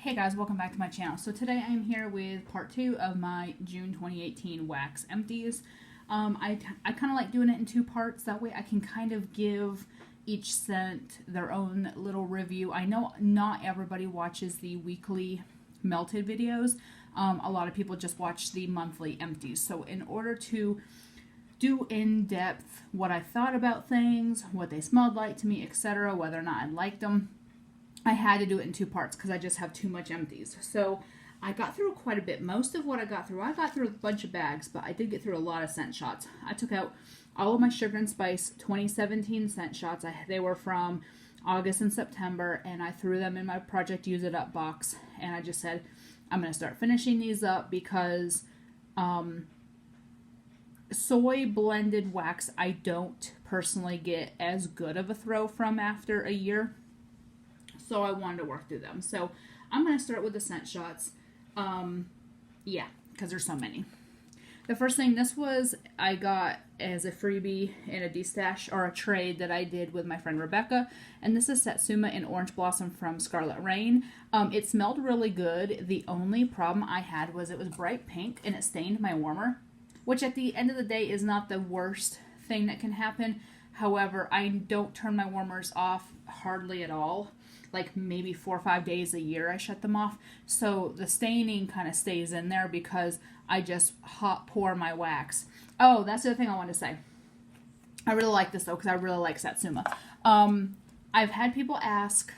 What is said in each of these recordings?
Hey guys, welcome back to my channel. So today I'm here with part 2 of my June 2018 wax empties. I kind of like doing it in 2 parts. That way I can kind of give each scent their own little review. I know not everybody watches the weekly melted videos. A lot of people just watch the monthly empties. So in order to do in depth what I thought about things, what they smelled like to me, etc., whether or not I liked them, I had to do it in 2 parts because I just have too much empties. So I got through quite a bit. Most of what I got through a bunch of bags, but I did get through a lot of scent shots. I took out all of my Sugar and Spice 2017 scent shots. They were from August and September, and I threw them in my Project Use It Up box. And I just said, I'm going to start finishing these up because soy blended wax I don't personally get as good of a throw from after a year. So I wanted to work through them. So I'm going to start with the scent shots. Yeah, because there's so many. The first thing, this was, I got as a freebie in a destash or a trade that I did with my friend Rebecca. And this is Satsuma in Orange Blossom from Scarlet Rain. It smelled really good. The only problem I had was it was bright pink and it stained my warmer, which at the end of the day is not the worst thing that can happen. However, I don't turn my warmers off hardly at all. Like maybe 4 or 5 days a year I shut them off. So the staining kind of stays in there because I just hot pour my wax. Oh, that's the other thing I wanted to say. I really like this though because I really like Satsuma. I've had people ask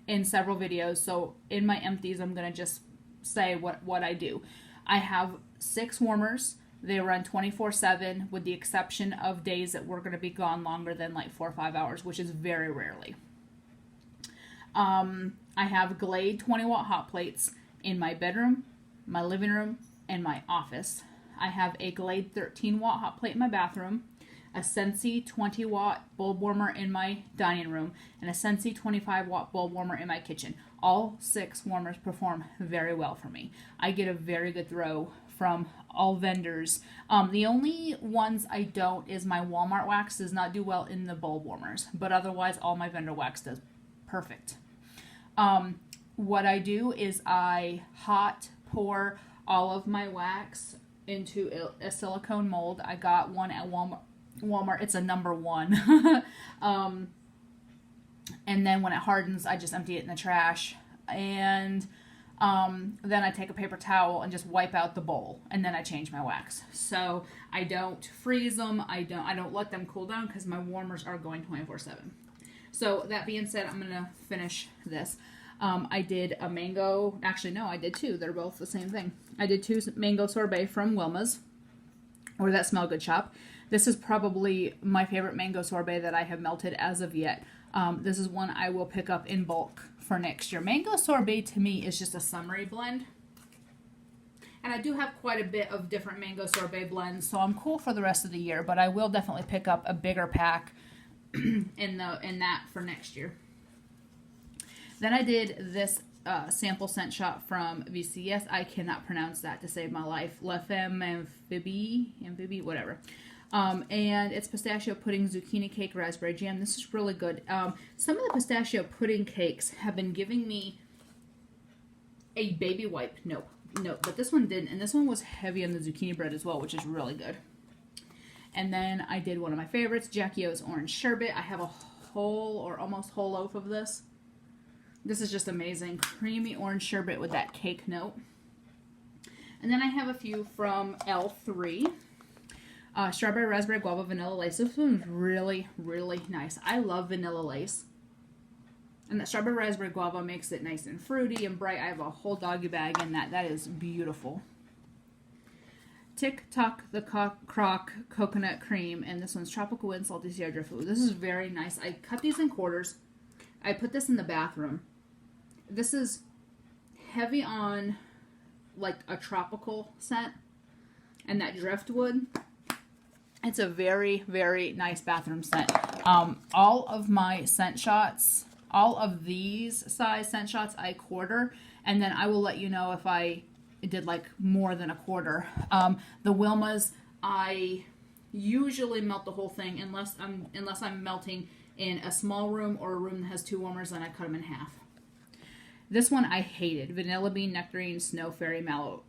in several videos, so in my empties I'm going to just say what I do. I have 6 warmers. They run 24/7 with the exception of days that we're going to be gone longer than like 4 or 5 hours, which is very rarely. I have Glade 20-watt hot plates in my bedroom, my living room, and my office. I have a Glade 13-watt hot plate in my bathroom, a Scentsy 20-watt bulb warmer in my dining room, and a Scentsy 25-watt bulb warmer in my kitchen. All 6 warmers perform very well for me. I get a very good throw from all vendors. The only ones I don't is my Walmart wax does not do well in the bulb warmers, but otherwise all my vendor wax does perfect. What I do is I hot pour all of my wax into a silicone mold. I got one at Walmart. It's a number 1. And then when it hardens, I just empty it in the trash. And then I take a paper towel and just wipe out the bowl. And then I change my wax. So I don't freeze them. I don't let them cool down because my warmers are going 24/7. So that being said, I'm going to finish this. I did a mango, actually no, I did 2. They're both the same thing. I did 2 mango sorbet from Wilma's, or that Smell Good shop. This is probably my favorite mango sorbet that I have melted as of yet. This is one I will pick up in bulk for next year. Mango sorbet to me is just a summery blend. And I do have quite a bit of different mango sorbet blends, so I'm cool for the rest of the year, but I will definitely pick up a bigger pack in that for next year. Then I did this sample scent shot from VCS. I cannot pronounce that to save my life. La Femme Amphibie, whatever. And it's pistachio pudding, zucchini cake, raspberry jam. This is really good. Some of the pistachio pudding cakes have been giving me a baby wipe. No, but this one didn't. And this one was heavy on the zucchini bread as well, which is really good. And then I did one of my favorites, Jackie O's orange sherbet. I have a whole or almost whole loaf of this. This is just amazing. Creamy orange sherbet with that cake note. And then I have a few from L3. Strawberry, raspberry, guava, vanilla lace. This one's really, really nice. I love vanilla lace. And that strawberry, raspberry, guava makes it nice and fruity and bright. I have a whole doggy bag in that. That is beautiful. Tic Toc the Croc Coconut Cream, and this one's Tropical Wind Salty Sierra Food. This is very nice. I cut these in quarters. I put this in the bathroom. This is heavy on like a tropical scent and that driftwood. It's a very, very nice bathroom scent. All of my scent shots, all of these size scent shots, I quarter, and then I will let you know if I did like more than a quarter. The Wilma's, I usually melt the whole thing unless I'm melting in a small room or a room that has 2 warmers, then I cut them in half. This one I hated. Vanilla bean, nectarine, snow fairy, mallow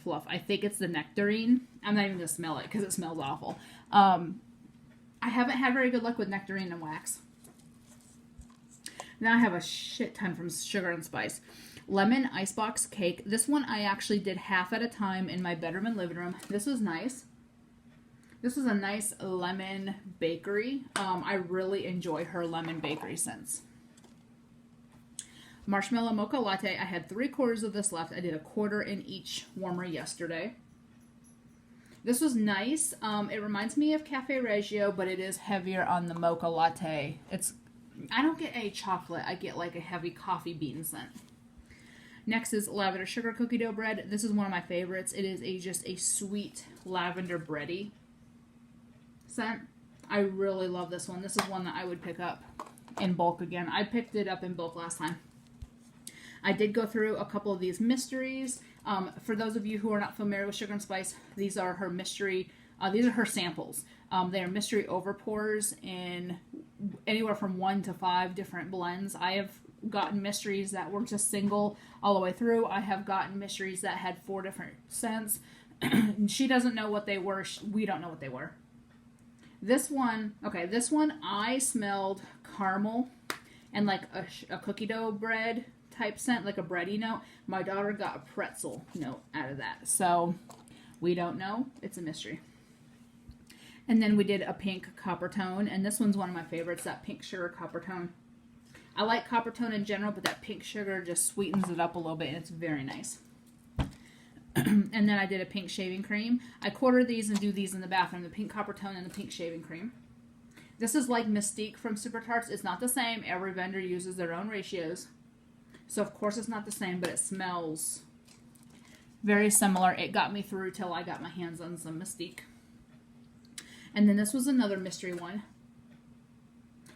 fluff. I think it's the nectarine. I'm not even going to smell it because it smells awful. I haven't had very good luck with nectarine and wax. Now I have a shit ton from Sugar and Spice. Lemon icebox cake. This one I actually did half at a time in my bedroom and living room. This was nice. This is a nice lemon bakery. I really enjoy her lemon bakery scents. Marshmallow mocha latte. I had 3/4 of this left. I did 1/4 in each warmer yesterday. This was nice. It reminds me of Cafe Reggio, but it is heavier on the mocha latte. I don't get any chocolate. I get like a heavy coffee bean scent. Next is lavender sugar cookie dough bread. This is one of my favorites. It is just a sweet lavender bready scent. I really love this one. This is one that I would pick up in bulk again. I picked it up in bulk last time. I did go through a couple of these mysteries. For those of you who are not familiar with Sugar and Spice, these are her mystery. These are her samples. They are mystery overpours in anywhere from 1 to 5 different blends. I have gotten mysteries that were just single all the way through. I have gotten mysteries that had 4 different scents. She doesn't know what they were. We don't know what they were. This one I smelled caramel and like a cookie dough bread type scent, like a bready note. My daughter got a pretzel note out of that. So we don't know. It's a mystery. And then we did a pink copper tone, and this one's one of my favorites, that pink sugar copper tone. I like copper tone in general, but that pink sugar just sweetens it up a little bit, and it's very nice. And then I did a pink shaving cream. I quarter these and do these in the bathroom, the pink copper tone and the pink shaving cream. This is like Mystique from Super Tarts. It's not the same. Every vendor uses their own ratios. So, of course, it's not the same, but it smells very similar. It got me through till I got my hands on some Mystique. And then this was another mystery one.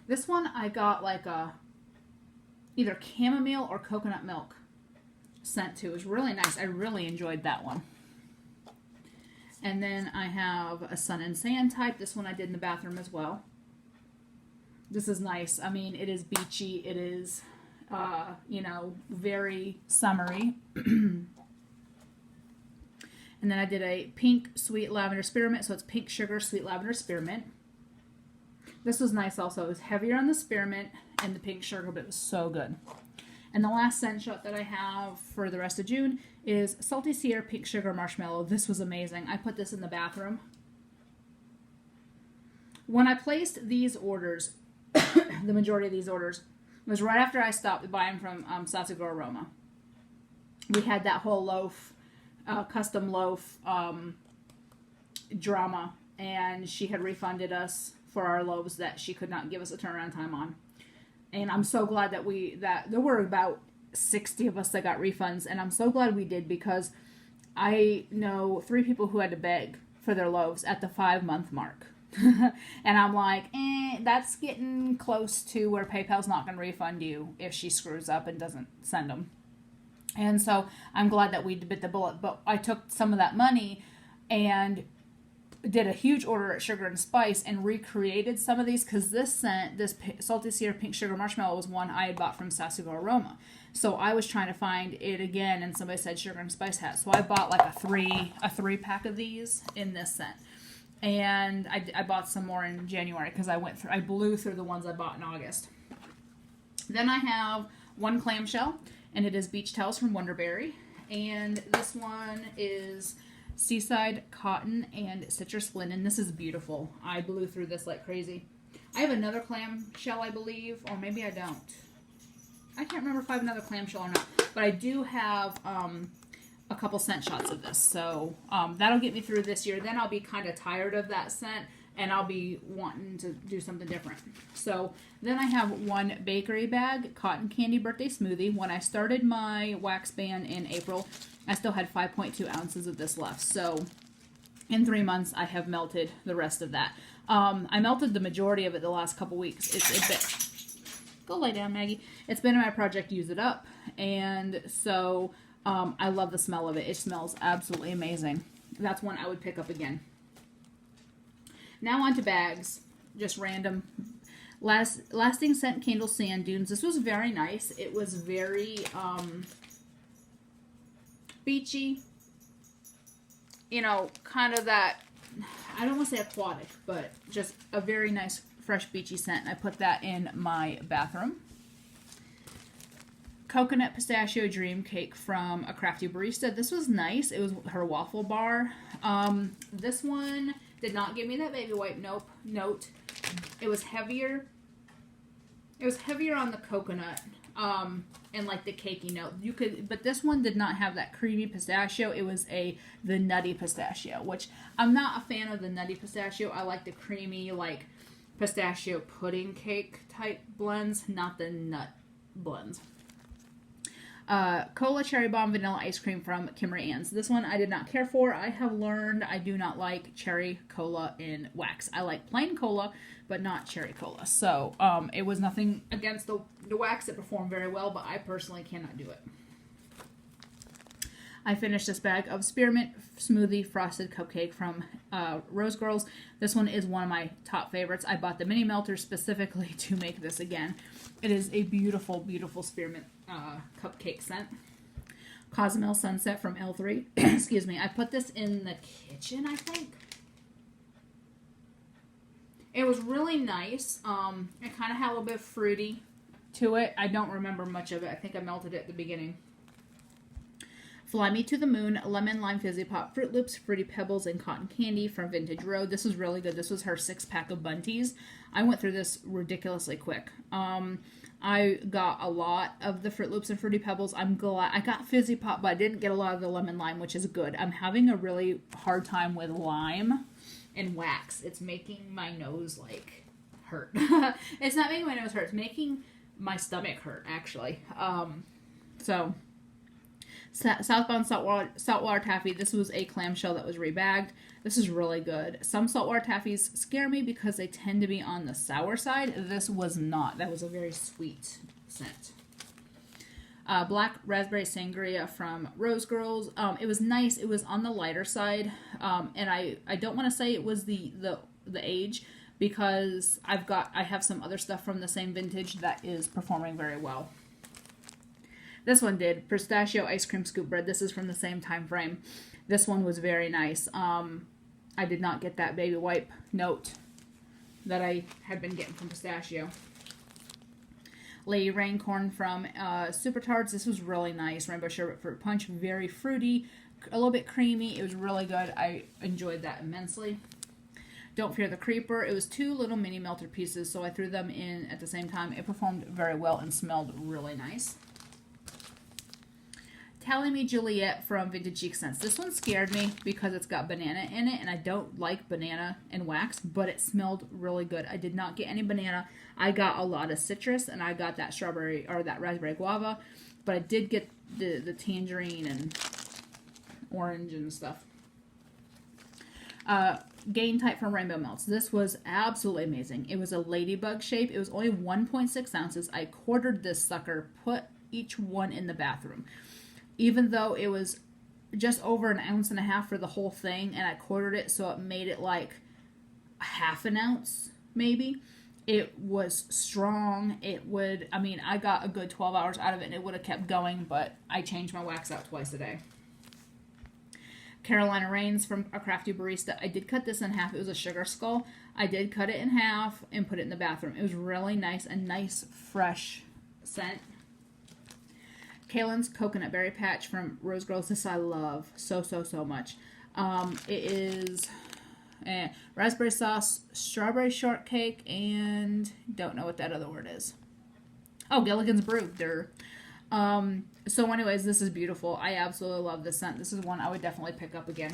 This one I got like either chamomile or coconut milk scent to. It was really nice. I really enjoyed that one. And then I have a sun and sand type. This one I did in the bathroom as well. This is nice. I mean, it is beachy. It is, very summery. And then I did a pink sweet lavender spearmint. So it's pink sugar, sweet lavender spearmint. This was nice also. It was heavier on the spearmint and the pink sugar, but it was so good. And the last scent shot that I have for the rest of June is Salty Sierra Pink Sugar Marshmallow. This was amazing. I put this in the bathroom. When I placed these orders, the majority of these orders, was right after I stopped buying from Satsugoro Aroma. We had that whole loaf, custom loaf drama, and she had refunded us for our loaves that she could not give us a turnaround time on. And I'm so glad that there were about 60 of us that got refunds, and I'm so glad we did, because I know 3 people who had to beg for their loaves at the 5-month mark. And I'm like, that's getting close to where PayPal's not going to refund you if she screws up and doesn't send them. And so I'm glad that we bit the bullet. But I took some of that money and did a huge order at Sugar and Spice and recreated some of these, because this scent, this Salty Sierra Pink Sugar Marshmallow, was one I had bought from Satsugoro Aroma. So I was trying to find it again, and somebody said Sugar and Spice had. So I bought like a three pack of these in this scent. And I bought some more in January, because I blew through the ones I bought in August. Then I have one clamshell, and it is Beach Towels from Wonderberry. And this one is Seaside Cotton and Citrus Linen. This is beautiful. I blew through this like crazy. I have another clamshell, I believe, or maybe I don't. I can't remember if I have another clamshell or not. But I do have a couple scent shots of this. So that'll get me through this year. Then I'll be kind of tired of that scent, and I'll be wanting to do something different. So then I have one bakery bag, cotton candy birthday smoothie. When I started my wax ban in April, I still had 5.2 ounces of this left. So in 3 months, I have melted the rest of that. I melted the majority of it the last couple weeks. Go lay down, Maggie. It's been in my project Use It Up. And so I love the smell of it. It smells absolutely amazing. That's one I would pick up again. Now on to bags. Just random. Lasting Scent Candle Sand Dunes. This was very nice. It was very beachy. You know, kind of that, I don't want to say aquatic, but just a very nice, fresh, beachy scent. And I put that in my bathroom. Coconut Pistachio Dream Cake from A Crafty Barista. This was nice. It was her waffle bar. This one did not give me that baby wipe note. It was heavier. It was heavier on the coconut and like the cakey note. But this one did not have that creamy pistachio. It was the nutty pistachio, which I'm not a fan of the nutty pistachio. I like the creamy like pistachio pudding cake type blends, not the nut blends. Cola Cherry Bomb Vanilla Ice Cream from Kimmery Ann's. This one I did not care for. I have learned I do not like cherry cola in wax. I like plain cola, but not cherry cola. So it was nothing against the wax. It performed very well, but I personally cannot do it. I finished this bag of Spearmint Smoothie Frosted Cupcake from Rose Girls. This one is one of my top favorites. I bought the mini melter specifically to make this again. It is a beautiful, beautiful spearmint cupcake scent. Cozumel Sunset from L3. Excuse me. I put this in the kitchen, I think. It was really nice. It kind of had a little bit fruity to it. I don't remember much of it. I think I melted it at the beginning. Fly Me to the Moon, Lemon Lime Fizzy Pop, Fruit Loops, Fruity Pebbles, and Cotton Candy from Vintage Road. This was really good. This was her 6-pack of Bunties. I went through this ridiculously quick. I got a lot of the Fruit Loops and Fruity Pebbles. I'm glad I got Fizzy Pop, but I didn't get a lot of the Lemon Lime, which is good. I'm having a really hard time with lime and wax. It's making my nose, like, hurt. It's not making my nose hurt. It's making my stomach hurt, actually. Southbound saltwater taffy. This was a clamshell that was rebagged. This is really good. Some saltwater taffies scare me because they tend to be on the sour side. This was not. That was a very sweet scent. Black Raspberry Sangria from Rose Girls. It was nice. It was on the lighter side. And I don't want to say it was the age because I have some other stuff from the same vintage that is performing very well. This one did. Pistachio Ice Cream Scoop Bread. This is from the same time frame. This one was very nice. I did not get that baby wipe note that I had been getting from pistachio. Lady Raincorn from Super Tarts. This was really nice. Rainbow Sherbet Fruit Punch. Very fruity. A little bit creamy. It was really good. I enjoyed that immensely. Don't Fear the Creeper. It was 2 little mini melted pieces, so I threw them in at the same time. It performed very well and smelled really nice. Tally Me Juliet from Vintage Chic Scents. This one scared me because it's got banana in it, and I don't like banana and wax, but it smelled really good. I did not get any banana. I got a lot of citrus, and I got that strawberry or that raspberry guava, but I did get the tangerine and orange and stuff. Gain Type from Rainbow Melts. This was absolutely amazing. It was a ladybug shape. It was only 1.6 ounces. I quartered this sucker, put each one in the bathroom. Even though it was just over 1.5 ounces for the whole thing, and I quartered it so it made it like 1/2 ounce, maybe. It was strong. I got a good 12 hours out of it, and it would have kept going, but I changed my wax out twice a day. Carolina Reigns from A Crafty Barista. I did cut this in half. It was a sugar skull. I did cut it in half and put it in the bathroom. It was really nice, a nice, fresh scent. Kaylin's Coconut Berry Patch from Rose Girls. This I love so much. It is raspberry sauce, strawberry shortcake, and don't know what that other word is. Oh, Gilligan's Brew. So anyways, this is beautiful. I absolutely love this scent. This is one I would definitely pick up again.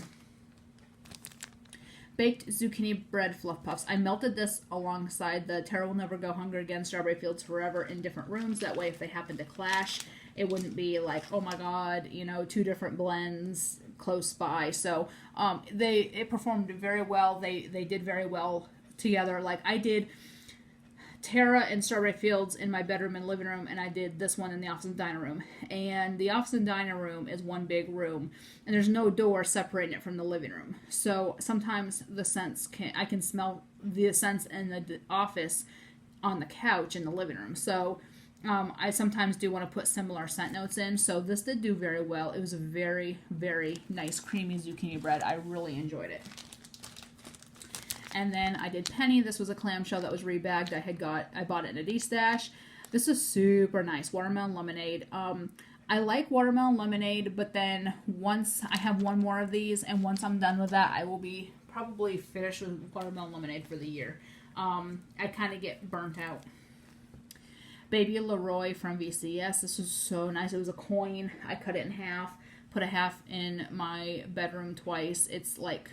Baked Zucchini Bread Fluff Puffs. I melted this alongside the Tara Will Never Go Hungry Again, Strawberry Fields Forever in different rooms. That way, if they happen to clash, it wouldn't be like, oh my god, 2 different blends close by. So it performed very well. They did very well together. Like I did Tara and Strawberry Fields in my bedroom and living room, and I did this one in the office and dining room. And the office and dining room is one big room, and there's no door separating it from the living room. So sometimes I can smell the scents in the office on the couch in the living room. So I sometimes do want to put similar scent notes in. So this did do very well. It was a very, very nice creamy zucchini bread. I really enjoyed it. And then I did Penny. This was a clamshell that was rebagged. I bought it in a D-stash. This is super nice. Watermelon lemonade. I like watermelon lemonade, but then once I have one more of these, and once I'm done with that, I will be probably finished with watermelon lemonade for the year. I kind of get burnt out. Baby Leroy from VCS. This was so nice. It was a coin. I cut it in half, put a half in my bedroom twice. It's like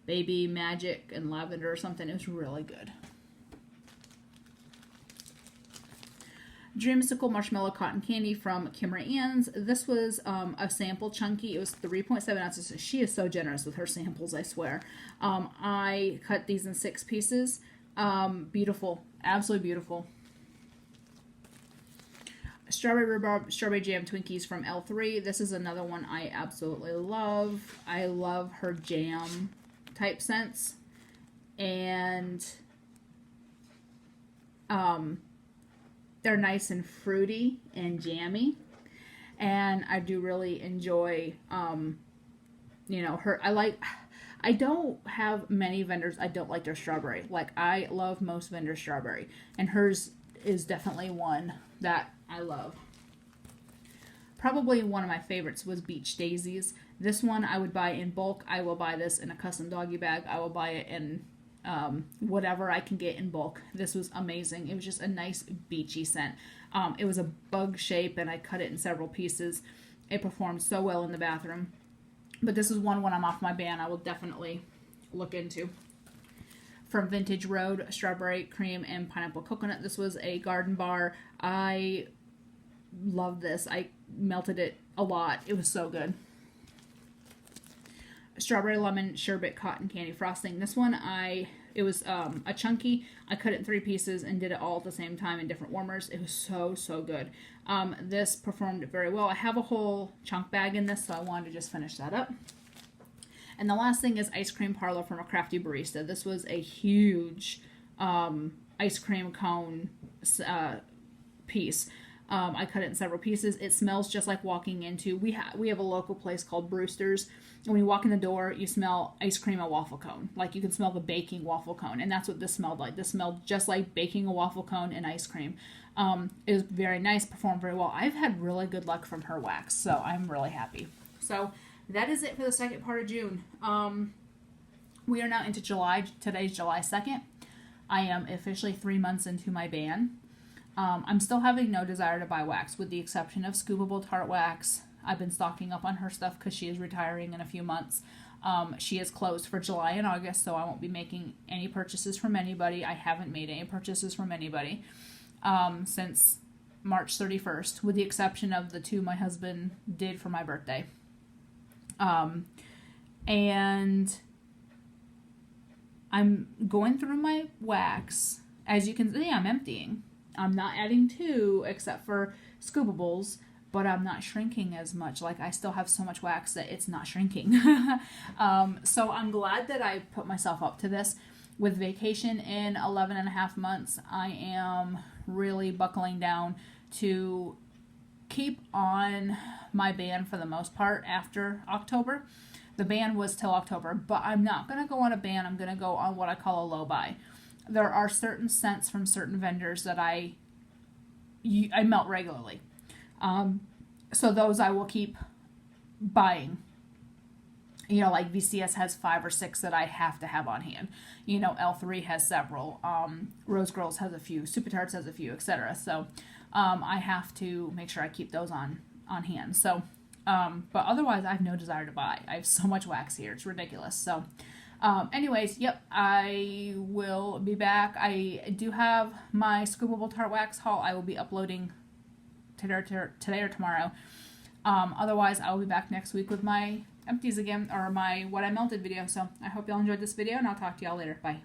baby magic and lavender or something. It was really good. Dreamsicle Marshmallow Cotton Candy from Kimra Ann's. This was a sample chunky. It was 3.7 ounces. She is so generous with her samples, I swear. I cut these in 6 pieces. Beautiful. Absolutely beautiful. Strawberry Rhubarb Strawberry Jam Twinkies from L3. This is another one I absolutely love. I love her jam type scents. And they're nice and fruity and jammy. And I do really enjoy, her. I don't have many vendors I don't like their strawberry. Like, I love most vendors' strawberry. And hers is definitely one that I love. Probably one of my favorites was Beach Daisies. This one I would buy in bulk. I will buy this in a custom doggy bag. I will buy it in whatever I can get in bulk. This was amazing. It was just a nice beachy scent. It was a bug shape and I cut it in several pieces. It performed so well in the bathroom. But this is one when I'm off my ban I will definitely look into. From Vintage Road, Strawberry Cream and Pineapple Coconut. This was a garden bar. I love this. I melted it a lot. It was so good. Strawberry Lemon Sherbet Cotton Candy Frosting. This one, it was a chunky. I cut it in 3 pieces and did it all at the same time in different warmers. It was so, so good. This performed very well. I have a whole chunk bag in this, so I wanted to just finish that up. And the last thing is Ice Cream Parlor from a Crafty Barista. This was a huge ice cream cone piece. I cut it in several pieces. It smells just like walking into, we have a local place called Brewster's. And when you walk in the door, you smell ice cream and waffle cone. Like you can smell the baking waffle cone. And that's what this smelled like. This smelled just like baking a waffle cone and ice cream. It was very nice, performed very well. I've had really good luck from her wax, so I'm really happy. So that is it for the second part of June. We are now into July. Today's July 2nd. I am officially 3 months into my ban. I'm still having no desire to buy wax, with the exception of Scoopable Tart Wax. I've been stocking up on her stuff because she is retiring in a few months. She is closed for July and August, so I won't be making any purchases from anybody. I haven't made any purchases from anybody since March 31st, with the exception of the 2 my husband did for my birthday. And I'm going through my wax. As you can see, I'm emptying. I'm not adding to, except for Scoopables, but I'm not shrinking as much. Like, I still have so much wax that it's not shrinking. So I'm glad that I put myself up to this. With vacation in 11 and a half months, I am really buckling down to keep on my ban for the most part after October. The ban was till October, but I'm not going to go on a ban. I'm going to go on what I call a low buy. There are certain scents from certain vendors that I melt regularly. So those I will keep buying. You know, like VCS has 5 or 6 that I have to have on hand. You know, L3 has several. Rose Girls has a few. Super Tarts has a few, etc. So I have to make sure I keep those on hand. So, but otherwise, I have no desire to buy. I have so much wax here. It's ridiculous. So, anyways, yep, I will be back. I do have my Scoopable Tart Wax haul. I will be uploading today or tomorrow. Otherwise, I will be back next week with my empties again, or my what I melted video. So I hope y'all enjoyed this video, and I'll talk to y'all later. Bye.